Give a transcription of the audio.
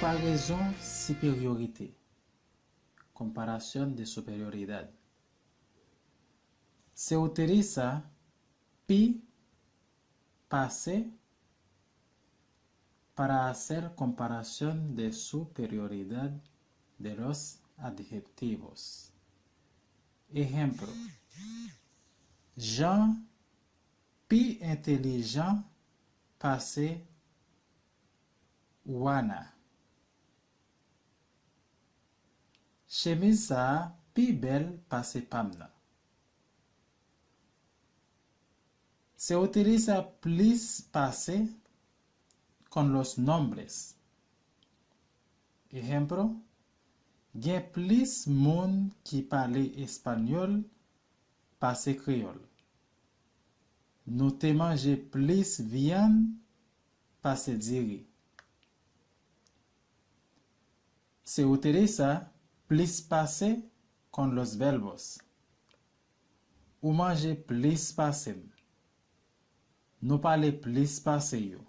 Comparaison supériorité. Comparación de superioridad. Se utiliza pi pase para hacer comparación de superioridad de los adjetivos. Ejemplo: Jean pi intelligent pase Wana. Chemise pi belle pase Pamna. Se utiliza plus pase con los nombres. Ejemplo: Gen plus moun qui parle espagnol pase créole. Nous te mangé plus viande pase diri. Se utiliza plus pase con los verbos. Ou manger plus pase. Nous parler plus pase yo.